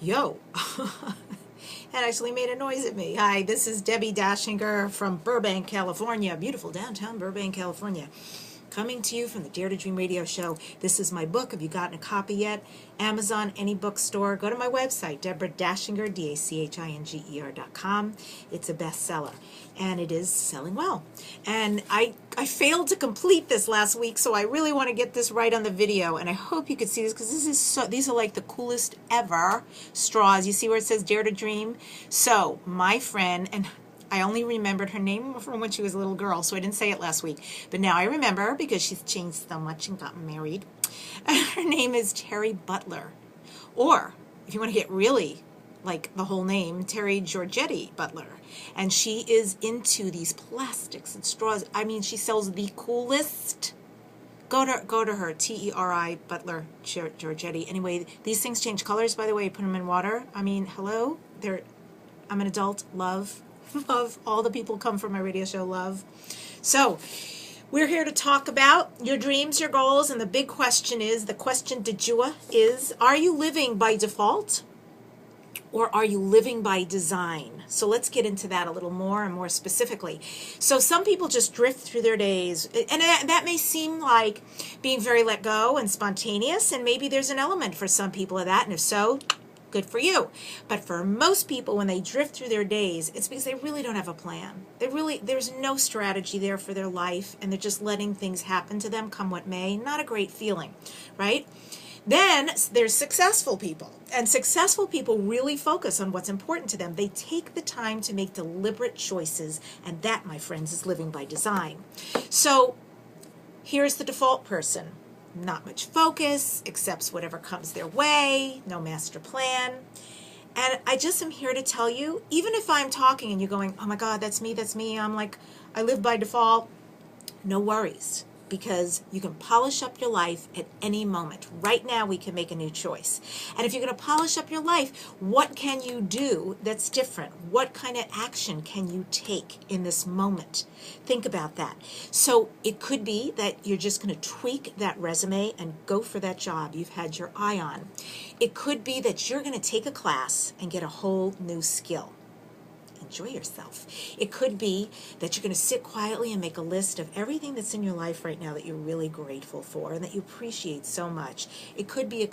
Yo. That actually made a noise at me. Hi, this is Debbie Dachinger from Burbank, California. Beautiful downtown Burbank, California. Coming to you from the Dare to Dream radio show. This is my book. Have you gotten a copy yet? Amazon, any bookstore. Go to my website, Deborah Dachinger, DACHINGER.com. It's a bestseller, and it is selling well. And I failed to complete this last week, so I really want to get this right on the video, and I hope you could see this, because these are like the coolest ever straws. You see where it says Dare to Dream? So my friend, and I only remembered her name from when she was a little girl, so I didn't say it last week. But now I remember because she's changed so much and gotten married. Her name is Terry Butler. Or, if you want to get really like the whole name, Terry Georgetti Butler. And she is into these plastics and straws. I mean, she sells the coolest. Go to her, Terry Butler Georgetti. Anyway, these things change colors, by the way. You put them in water. I mean, hello? I'm an adult. Love all the people come from my radio show. Love. So we're here to talk about your dreams, your goals, and the big question is, the question du jour is, are you living by default or are you living by design? So let's get into that a little more and more specifically. So some people just drift through their days, and that may seem like being very let go and spontaneous, and maybe there's an element for some people of that, and if so, good for you. But for most people, when they drift through their days, it's because they really don't have a plan. There's no strategy there for their life, and they're just letting things happen to them, come what may. Not a great feeling, right? Then there's successful people, and successful people really focus on what's important to them. They take the time to make deliberate choices, and that, my friends, is living by design. So here's the default person. Not much focus, accepts whatever comes their way, no master plan. And I just am here to tell you, even if I'm talking and you're going, oh my God, that's me, I'm like, I live by default, no worries. Because you can polish up your life at any moment. Right now, we can make a new choice. And if you're going to polish up your life, what can you do that's different? What kind of action can you take in this moment? Think about that. So it could be that you're just going to tweak that resume and go for that job you've had your eye on. It could be that you're going to take a class and get a whole new skill. Enjoy yourself. It could be that you're going to sit quietly and make a list of everything that's in your life right now that you're really grateful for and that you appreciate so much. It could be,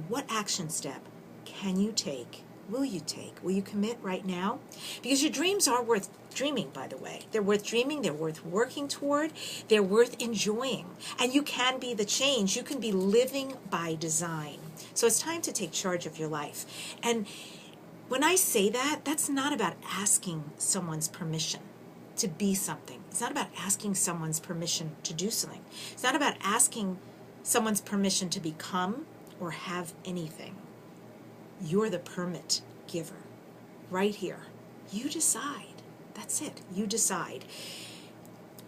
what action step can you take? Will you take? Will you commit right now? Because your dreams are worth dreaming, by the way. They're worth dreaming. They're worth working toward. They're worth enjoying. And you can be the change. You can be living by design. So it's time to take charge of your life. And when I say that, that's not about asking someone's permission to be something. It's not about asking someone's permission to do something. It's not about asking someone's permission to become or have anything. You're the permit giver. Right here. You decide. That's it. You decide.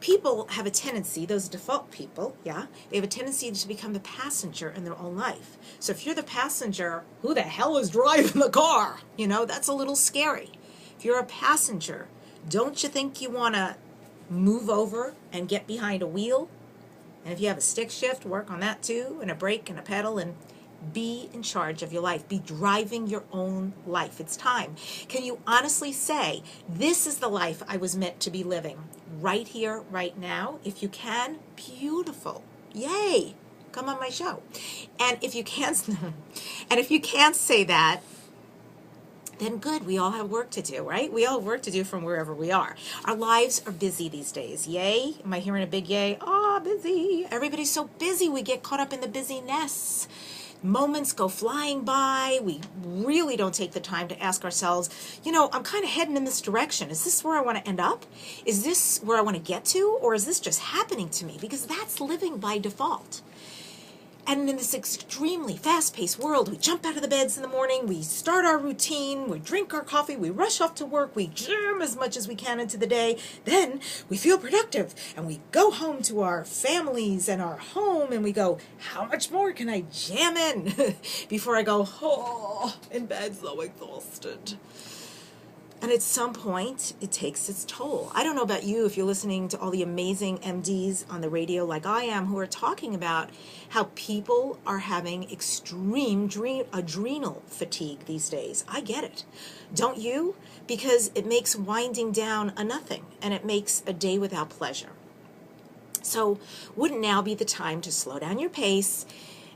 People have a tendency, those default people, they have a tendency to become the passenger in their own life. So if you're the passenger, who the hell is driving the car? That's a little scary. If you're a passenger, don't you think you want to move over and get behind a wheel? And if you have a stick shift, work on that too, and a brake and a pedal, and be in charge of your life. Be driving your own life. It's time. Can you honestly say, this is the life I was meant to be living right here, right now? If you can, beautiful. Yay. Come on my show. And if you can't say that, then good. We all have work to do, right? We all have work to do from wherever we are. Our lives are busy these days. Yay? Am I hearing a big yay? Oh, busy. Everybody's so busy. We get caught up in the busyness. Moments go flying by. We really don't take the time to ask ourselves, I'm kind of heading in this direction. Is this where I want to end up? Is this where I want to get to? Or is this just happening to me? Because that's living by default. And in this extremely fast-paced world, we jump out of the beds in the morning, we start our routine, we drink our coffee, we rush off to work, we jam as much as we can into the day, then we feel productive, and we go home to our families and our home, and we go, how much more can I jam in before I go, in bed so exhausted? And at some point, it takes its toll. I don't know about you if you're listening to all the amazing MDs on the radio like I am who are talking about how people are having extreme adrenal fatigue these days. I get it. Don't you? Because it makes winding down a nothing, and it makes a day without pleasure. So wouldn't now be the time to slow down your pace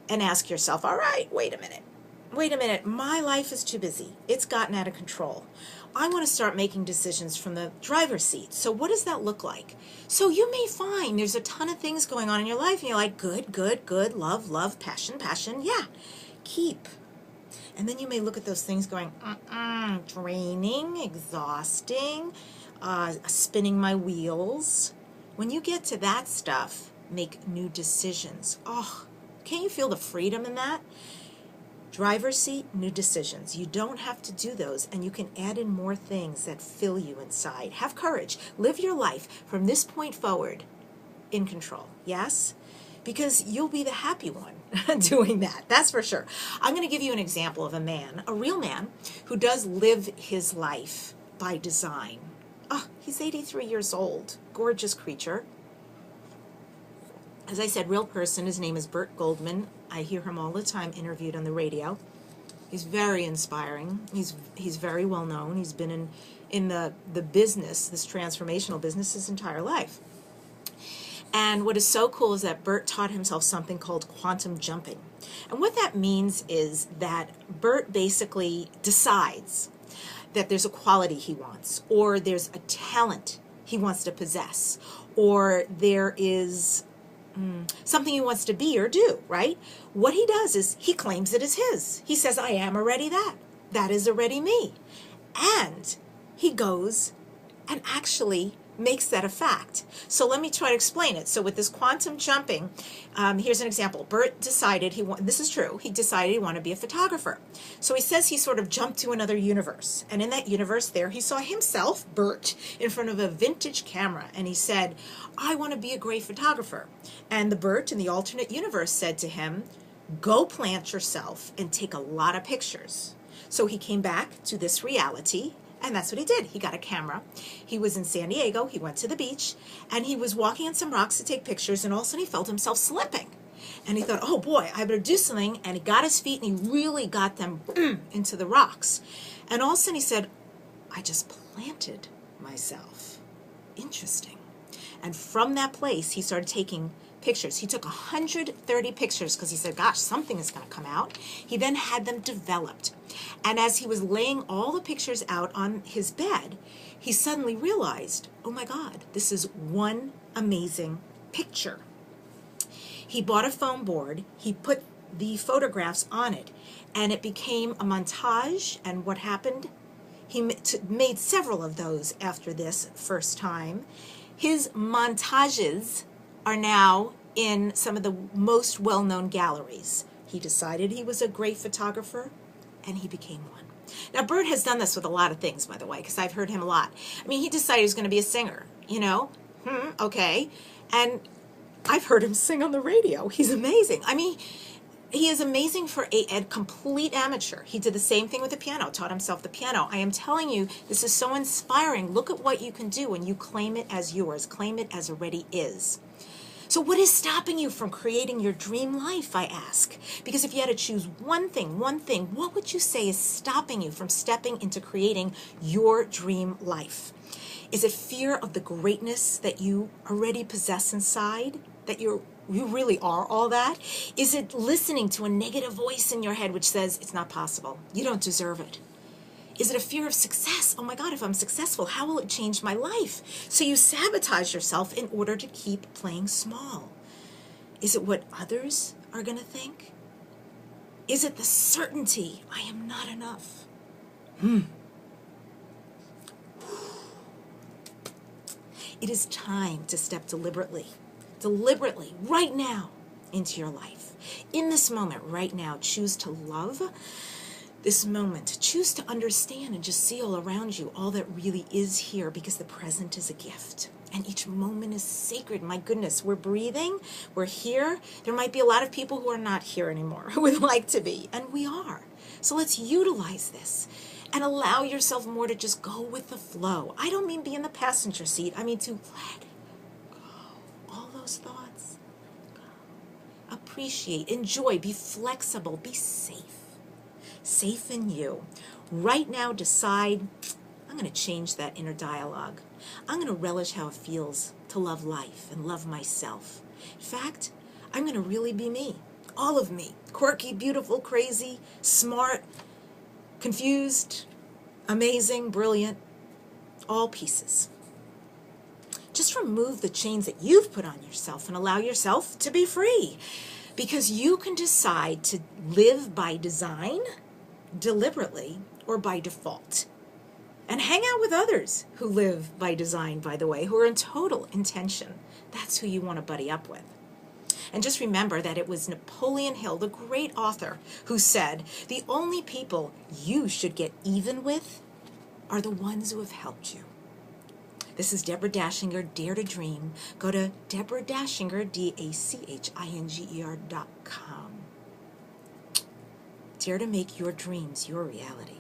and ask yourself, all right, wait a minute, my life is too busy. It's gotten out of control. I want to start making decisions from the driver's seat. So what does that look like? So you may find there's a ton of things going on in your life, and you're like, good, love, passion, yeah, keep. And then you may look at those things going, draining, exhausting, spinning my wheels. When you get to that stuff, make new decisions. Oh, can't you feel the freedom in that? Driver's seat, new decisions. You don't have to do those, and you can add in more things that fill you inside. Have courage. Live your life from this point forward in control. Yes? Because you'll be the happy one doing that. That's for sure. I'm going to give you an example of a man, a real man, who does live his life by design. Oh, he's 83 years old. Gorgeous creature. As I said, real person. His name is Burt Goldman. I hear him all the time interviewed on the radio. He's very inspiring. He's very well known. He's been in the business, this transformational business, his entire life. And what is so cool is that Burt taught himself something called quantum jumping. And what that means is that Burt basically decides that there's a quality he wants, or there's a talent he wants to possess, or there is something he wants to be or do, right? What he does is he claims it as his. He says, I am already that. That is already me. And he goes and actually makes that a fact. So let me try to explain it. So with this quantum jumping, here's an example. Burt decided this is true, he decided he wanted to be a photographer. So he says he sort of jumped to another universe. And in that universe there, he saw himself, Burt, in front of a vintage camera. And he said, I want to be a great photographer. And the Burt in the alternate universe said to him, go plant yourself and take a lot of pictures. So he came back to this reality. And that's what he did. He got a camera. He was in San Diego. He went to the beach, and he was walking on some rocks to take pictures, and all of a sudden he felt himself slipping. And he thought, oh boy, I better do something. And he got his feet, and he really got them into the rocks. And all of a sudden he said, I just planted myself. Interesting. And from that place, he started taking pictures. He took 130 pictures because he said, gosh, something is going to come out. He then had them developed. And as he was laying all the pictures out on his bed, he suddenly realized, oh my God, this is one amazing picture. He bought a foam board. He put the photographs on it, and it became a montage. And what happened? He made several of those after this first time. His montages are now in some of the most well-known galleries. He decided he was a great photographer, and he became one. Now, Burt has done this with a lot of things, by the way, because I've heard him a lot. I mean, he decided he was going to be a singer, you know? Okay. And I've heard him sing on the radio. He's amazing. I mean, he is amazing for a complete amateur. He did the same thing with the piano, taught himself the piano. I am telling you, this is so inspiring. Look at what you can do when you claim it as yours. Claim it as already is. So what is stopping you from creating your dream life, I ask? Because if you had to choose one thing, what would you say is stopping you from stepping into creating your dream life? Is it fear of the greatness that you already possess inside? That you really are all that? Is it listening to a negative voice in your head which says, it's not possible, you don't deserve it? Is it a fear of success? Oh my God, if I'm successful, how will it change my life? So you sabotage yourself in order to keep playing small. Is it what others are going to think? Is it the certainty I am not enough? It is time to step deliberately, right now, into your life. In this moment, right now, choose to love this moment. Choose to understand and just see all around you all that really is here, because the present is a gift. And each moment is sacred. My goodness, we're breathing, we're here. There might be a lot of people who are not here anymore, who would like to be, and we are. So let's utilize this And allow yourself more to just go with the flow. I don't mean be in the passenger seat. I mean to let go all those thoughts. Appreciate, enjoy, be flexible, be safe. Safe in you. Right now, decide, I'm going to change that inner dialogue. I'm going to relish how it feels to love life and love myself. In fact, I'm going to really be me. All of me. Quirky, beautiful, crazy, smart, confused, amazing, brilliant, all pieces. Just remove the chains that you've put on yourself and allow yourself to be free. Because you can decide to live by design, deliberately, or by default. And hang out with others who live by design, by the way, who are in total intention. That's who you want to buddy up with. And just remember that it was Napoleon Hill, the great author, who said, the only people you should get even with are the ones who have helped you. This is Deborah Dachinger, Dare to Dream. Go to Deborah Dachinger, DACHINGER.com. Dare to make your dreams your reality.